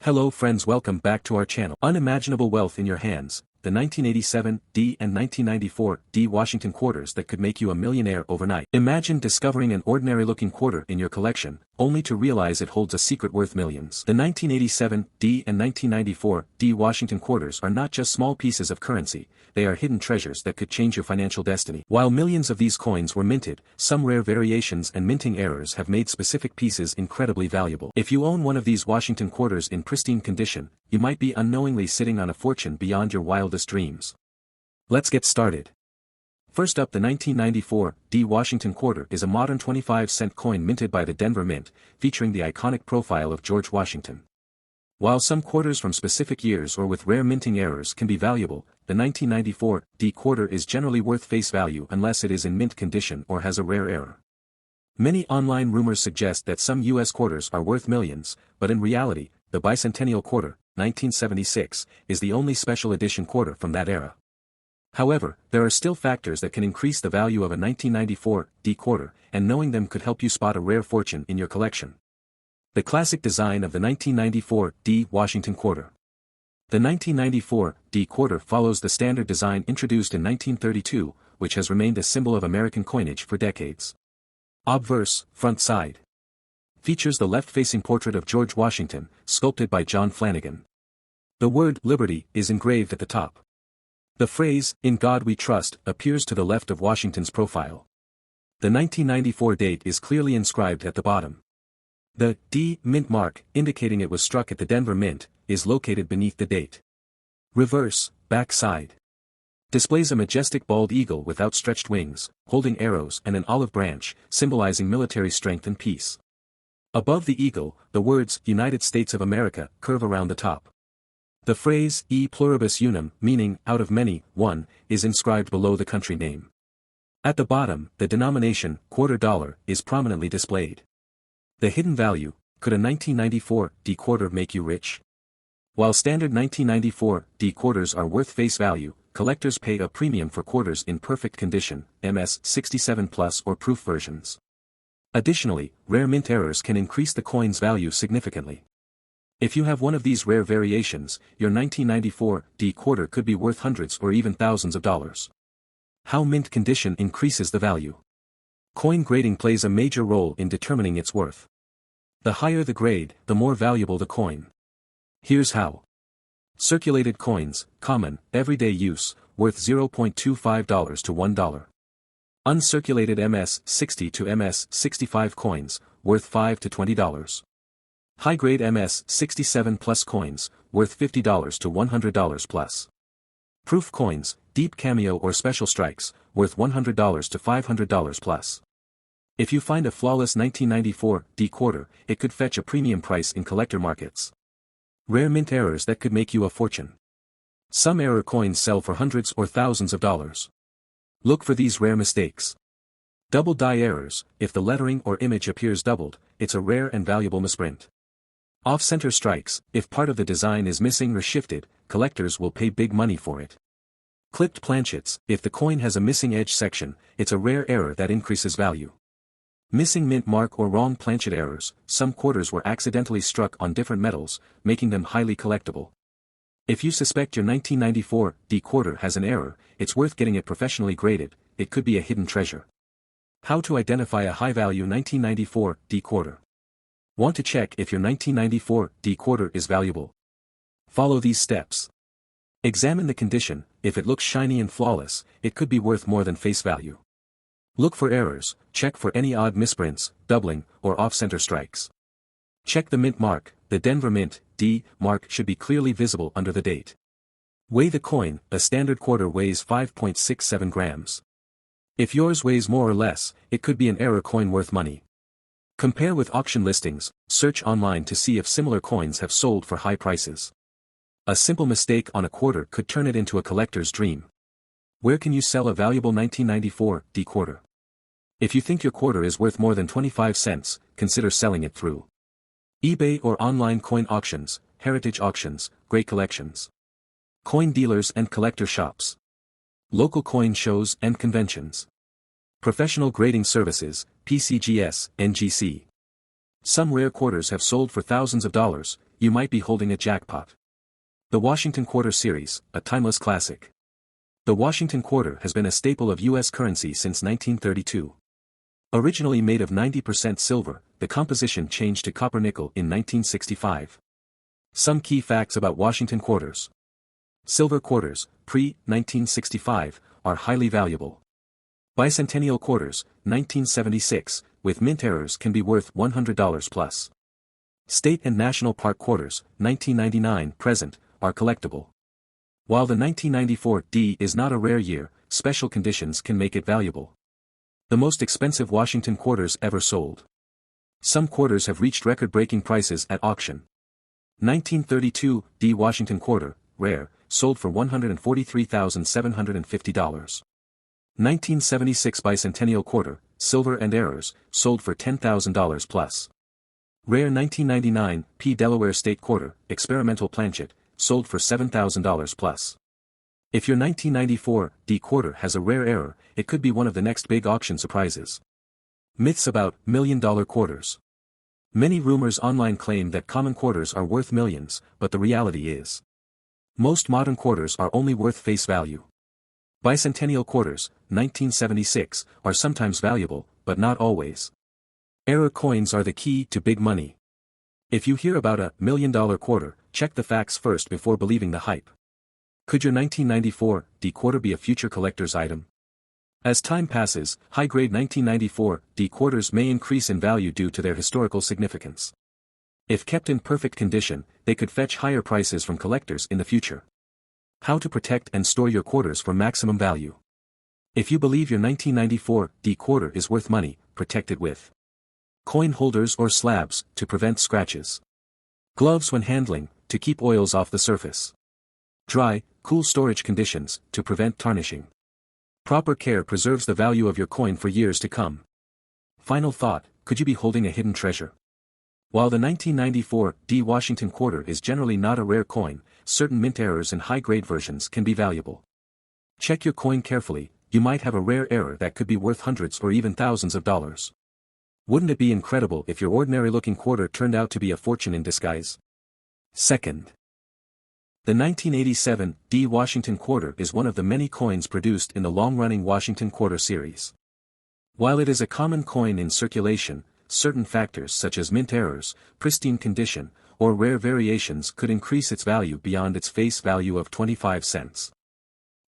Hello friends, welcome back to our channel. Unimaginable wealth in your hands, the 1987 D and 1994 D Washington quarters that could make you a millionaire overnight. Imagine discovering an ordinary looking quarter in your collection, only to realize it holds a secret worth millions. The 1987 D and 1994 D Washington quarters are not just small pieces of currency, they are hidden treasures that could change your financial destiny. While millions of these coins were minted, some rare variations and minting errors have made specific pieces incredibly valuable. If you own one of these Washington quarters in pristine condition, you might be unknowingly sitting on a fortune beyond your wildest dreams. Let's get started. First up, the 1994 D Washington quarter is a modern 25-cent coin minted by the Denver Mint, featuring the iconic profile of George Washington. While some quarters from specific years or with rare minting errors can be valuable, the 1994 D quarter is generally worth face value unless it is in mint condition or has a rare error. Many online rumors suggest that some U.S. quarters are worth millions, but in reality, the Bicentennial Quarter, 1976, is the only special edition quarter from that era. However, there are still factors that can increase the value of a 1994 D quarter, and knowing them could help you spot a rare fortune in your collection. The classic design of the 1994 D Washington quarter. The 1994 D quarter follows the standard design introduced in 1932, which has remained a symbol of American coinage for decades. Obverse, front side. Features the left-facing portrait of George Washington, sculpted by John Flanagan. The word Liberty is engraved at the top. The phrase, "In God We Trust," appears to the left of Washington's profile. The 1994 date is clearly inscribed at the bottom. The D mint mark, indicating it was struck at the Denver Mint, is located beneath the date. Reverse, back side. Displays a majestic bald eagle with outstretched wings, holding arrows and an olive branch, symbolizing military strength and peace. Above the eagle, the words, "United States of America," curve around the top. The phrase, "E pluribus unum," meaning, out of many, one, is inscribed below the country name. At the bottom, the denomination, quarter dollar, is prominently displayed. The hidden value: could a 1994 D quarter make you rich? While standard 1994 D quarters are worth face value, collectors pay a premium for quarters in perfect condition, MS 67 plus or proof versions. Additionally, rare mint errors can increase the coin's value significantly. If you have one of these rare variations, your 1994 D quarter could be worth hundreds or even thousands of dollars. How mint condition increases the value. Coin grading plays a major role in determining its worth. The higher the grade, the more valuable the coin. Here's how. Circulated coins, common, everyday use, worth $0.25 to $1. Uncirculated MS 60 to MS 65 coins, worth $5 to $20. High-grade MS 67 plus coins, worth $50 to $100 plus. Proof coins, deep cameo or special strikes, worth $100 to $500 plus. If you find a flawless 1994 D quarter, it could fetch a premium price in collector markets. Rare mint errors that could make you a fortune. Some error coins sell for hundreds or thousands of dollars. Look for these rare mistakes. Double die errors: if the lettering or image appears doubled, it's a rare and valuable misprint. Off-center strikes: if part of the design is missing or shifted, collectors will pay big money for it. Clipped planchets: if the coin has a missing edge section, it's a rare error that increases value. Missing mint mark or wrong planchet errors: some quarters were accidentally struck on different metals, making them highly collectible. If you suspect your 1994 D quarter has an error, it's worth getting it professionally graded. It could be a hidden treasure. How to identify a high-value 1994 D quarter. Want to check if your 1994 D quarter is valuable? Follow these steps. Examine the condition: if it looks shiny and flawless, it could be worth more than face value. Look for errors: check for any odd misprints, doubling, or off-center strikes. Check the mint mark: the Denver Mint D mark should be clearly visible under the date. Weigh the coin: a standard quarter weighs 5.67 grams. If yours weighs more or less, it could be an error coin worth money. Compare with auction listings: search online to see if similar coins have sold for high prices. A simple mistake on a quarter could turn it into a collector's dream. Where can you sell a valuable 1994 D quarter? If you think your quarter is worth more than 25 cents, consider selling it through eBay or online coin auctions, heritage auctions, great collections. Coin dealers and collector shops. Local coin shows and conventions. Professional grading services, PCGS, NGC. Some rare quarters have sold for thousands of dollars, you might be holding a jackpot. The Washington Quarter Series, a timeless classic. The Washington Quarter has been a staple of U.S. currency since 1932. Originally made of 90% silver, the composition changed to copper-nickel in 1965. Some key facts about Washington Quarters. Silver quarters, pre-1965, are highly valuable. Bicentennial quarters, 1976, with mint errors can be worth $100 plus. State and National Park quarters, 1999 present, are collectible. While the 1994 D is not a rare year, special conditions can make it valuable. The most expensive Washington quarters ever sold. Some quarters have reached record-breaking prices at auction. 1932 D Washington Quarter, rare, sold for $143,750. 1976 Bicentennial Quarter, silver and errors, sold for $10,000 plus. Rare 1999 P Delaware State Quarter, experimental planchet, sold for $7,000 plus. If your 1994 D quarter has a rare error, it could be one of the next big auction surprises. Myths about million-dollar quarters. Many rumors online claim that common quarters are worth millions, but the reality is, most modern quarters are only worth face value. Bicentennial quarters, 1976, are sometimes valuable, but not always. Error coins are the key to big money. If you hear about a million-dollar quarter, check the facts first before believing the hype. Could your 1994 D quarter be a future collector's item? As time passes, high-grade 1994 D quarters may increase in value due to their historical significance. If kept in perfect condition, they could fetch higher prices from collectors in the future. How to protect and store your quarters for maximum value. If you believe your 1994 D quarter is worth money, protect it with coin holders or slabs, to prevent scratches. Gloves when handling, to keep oils off the surface. Dry, cool storage conditions, to prevent tarnishing. Proper care preserves the value of your coin for years to come. Final thought, could you be holding a hidden treasure? While the 1994 D Washington Quarter is generally not a rare coin, certain mint errors and high-grade versions can be valuable. Check your coin carefully, you might have a rare error that could be worth hundreds or even thousands of dollars. Wouldn't it be incredible if your ordinary-looking quarter turned out to be a fortune in disguise? Second, the 1987 D Washington Quarter is one of the many coins produced in the long-running Washington Quarter series. While it is a common coin in circulation, certain factors such as mint errors, pristine condition, or rare variations could increase its value beyond its face value of 25 cents.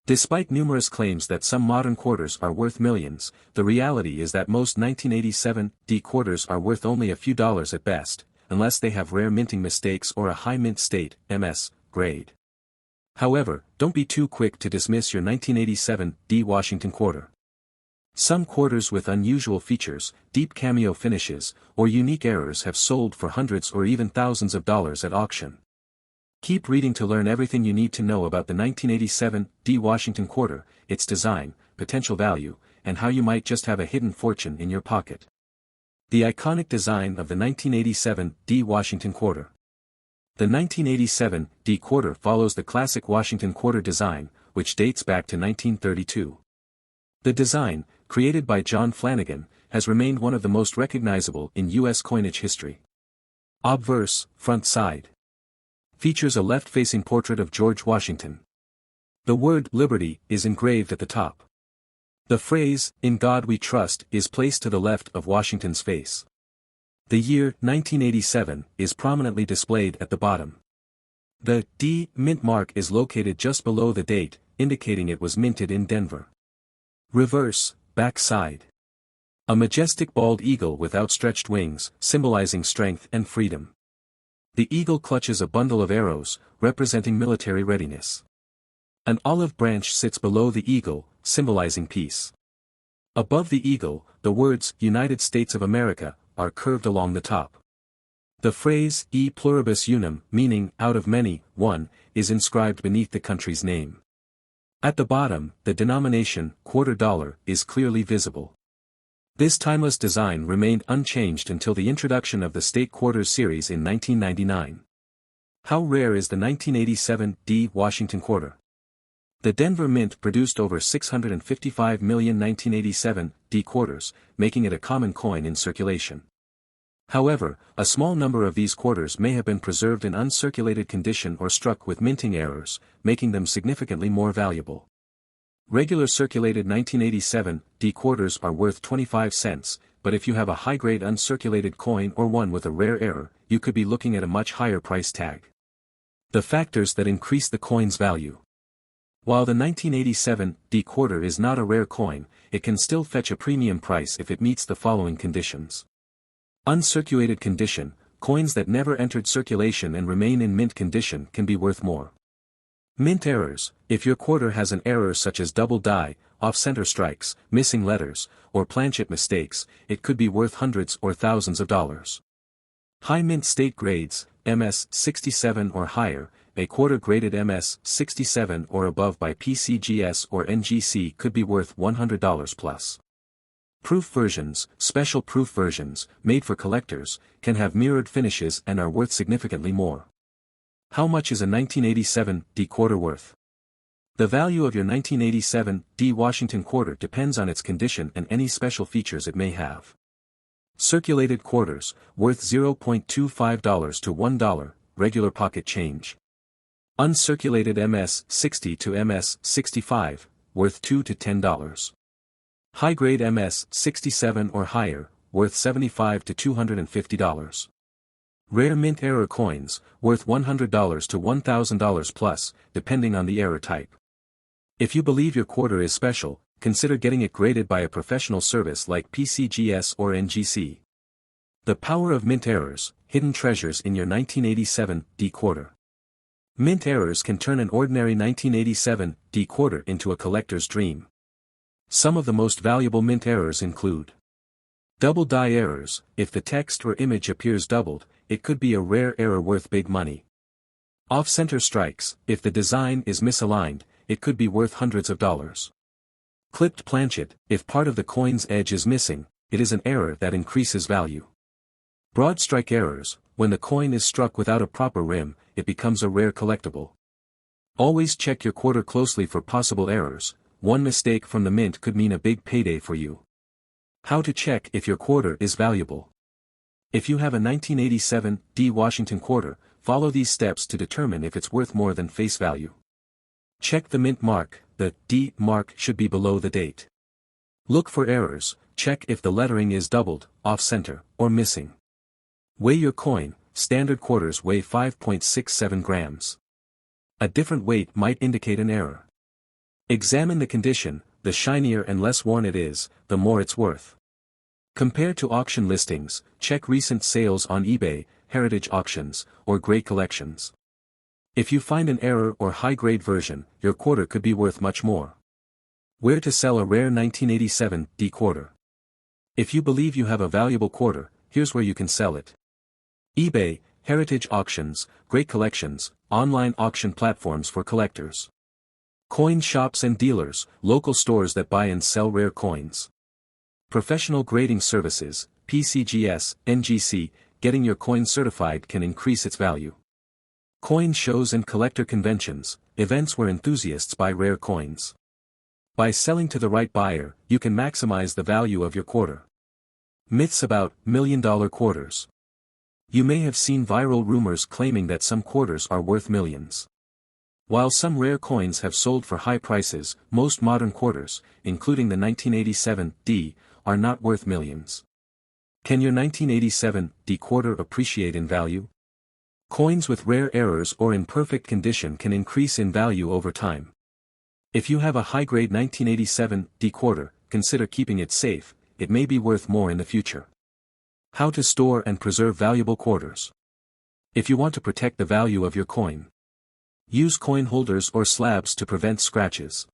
Despite numerous claims that some modern quarters are worth millions, the reality is that most 1987 D quarters are worth only a few dollars at best, unless they have rare minting mistakes or a high mint state, MS, grade. However, don't be too quick to dismiss your 1987 D Washington Quarter. Some quarters with unusual features, deep cameo finishes, or unique errors have sold for hundreds or even thousands of dollars at auction. Keep reading to learn everything you need to know about the 1987 D Washington Quarter, its design, potential value, and how you might just have a hidden fortune in your pocket. The iconic design of the 1987 D Washington Quarter. The 1987 D Quarter follows the classic Washington Quarter design, which dates back to 1932. The design, created by John Flanagan, has remained one of the most recognizable in U.S. coinage history. Obverse, front side. Features a left-facing portrait of George Washington. The word Liberty is engraved at the top. The phrase, "In God We Trust," is placed to the left of Washington's face. The year 1987 is prominently displayed at the bottom. The D mint mark is located just below the date, indicating it was minted in Denver. Reverse, back side. A majestic bald eagle with outstretched wings, symbolizing strength and freedom. The eagle clutches a bundle of arrows, representing military readiness. An olive branch sits below the eagle, symbolizing peace. Above the eagle, the words United States of America are curved along the top. The phrase E pluribus unum, meaning out of many, one, is inscribed beneath the country's name. At the bottom, the denomination, quarter dollar, is clearly visible. This timeless design remained unchanged until the introduction of the State Quarters series in 1999. How rare is the 1987 D Washington Quarter? The Denver Mint produced over 655 million 1987 D quarters, making it a common coin in circulation. However, a small number of these quarters may have been preserved in uncirculated condition or struck with minting errors, making them significantly more valuable. Regular circulated 1987 D quarters are worth 25 cents, but if you have a high-grade uncirculated coin or one with a rare error, you could be looking at a much higher price tag. The factors that increase the coin's value. While the 1987 D quarter is not a rare coin, it can still fetch a premium price if it meets the following conditions. Uncirculated condition, coins that never entered circulation and remain in mint condition can be worth more. Mint errors, if your quarter has an error such as double die, off-center strikes, missing letters, or planchet mistakes, it could be worth hundreds or thousands of dollars. High mint state grades, MS 67 or higher, a quarter graded MS 67 or above by PCGS or NGC could be worth $100 plus. Proof versions, special proof versions, made for collectors, can have mirrored finishes and are worth significantly more. How much is a 1987 D quarter worth? The value of your 1987 D Washington quarter depends on its condition and any special features it may have. Circulated quarters, worth $0.25 to $1, regular pocket change. Uncirculated MS 60 to MS 65, worth $2 to $10. High-grade MS 67 or higher, worth $75 to $250. Rare mint error coins, worth $100 to $1,000 plus, depending on the error type. If you believe your quarter is special, consider getting it graded by a professional service like PCGS or NGC. The power of mint errors, hidden treasures in your 1987 D quarter. Mint errors can turn an ordinary 1987 D quarter into a collector's dream. Some of the most valuable mint errors include double die errors. If the text or image appears doubled, it could be a rare error worth big money. Off-center strikes, if the design is misaligned, it could be worth hundreds of dollars. Clipped planchet, if part of the coin's edge is missing, it is an error that increases value. Broad strike errors, when the coin is struck without a proper rim, it becomes a rare collectible. Always check your quarter closely for possible errors. One mistake from the mint could mean a big payday for you. How to check if your quarter is valuable. If you have a 1987 D Washington quarter, follow these steps to determine if it's worth more than face value. Check the mint mark. The D mark should be below the date. Look for errors. Check if the lettering is doubled, off-center, or missing. Weigh your coin. Standard quarters weigh 5.67 grams. A different weight might indicate an error. Examine the condition. The shinier and less worn it is, the more it's worth. Compare to auction listings. Check recent sales on eBay, Heritage Auctions, or Great Collections. If you find an error or high-grade version, your quarter could be worth much more. Where to sell a rare 1987 D quarter. If you believe you have a valuable quarter, here's where you can sell it. eBay, Heritage Auctions, Great Collections, online auction platforms for collectors. Coin shops and dealers, local stores that buy and sell rare coins. Professional grading services, PCGS, NGC, getting your coin certified can increase its value. Coin shows and collector conventions, events where enthusiasts buy rare coins. By selling to the right buyer, you can maximize the value of your quarter. Myths about million-dollar quarters. You may have seen viral rumors claiming that some quarters are worth millions. While some rare coins have sold for high prices, most modern quarters, including the 1987 D, are not worth millions. Can your 1987 D quarter appreciate in value? Coins with rare errors or in perfect condition can increase in value over time. If you have a high-grade 1987 D quarter, consider keeping it safe. It may be worth more in the future. How to store and preserve valuable quarters. If you want to protect the value of your coin, use coin holders or slabs to prevent scratches.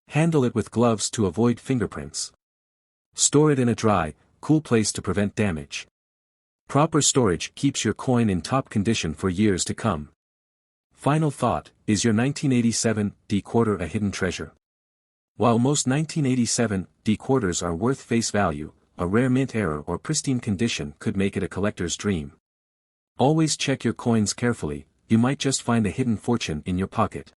Handle it with gloves to avoid fingerprints. Store it in a dry, cool place to prevent damage. Proper storage keeps your coin in top condition for years to come. Final thought, is your 1987 D quarter a hidden treasure? While most 1987 D quarters are worth face value, a rare mint error or pristine condition could make it a collector's dream. Always check your coins carefully. You might just find a hidden fortune in your pocket.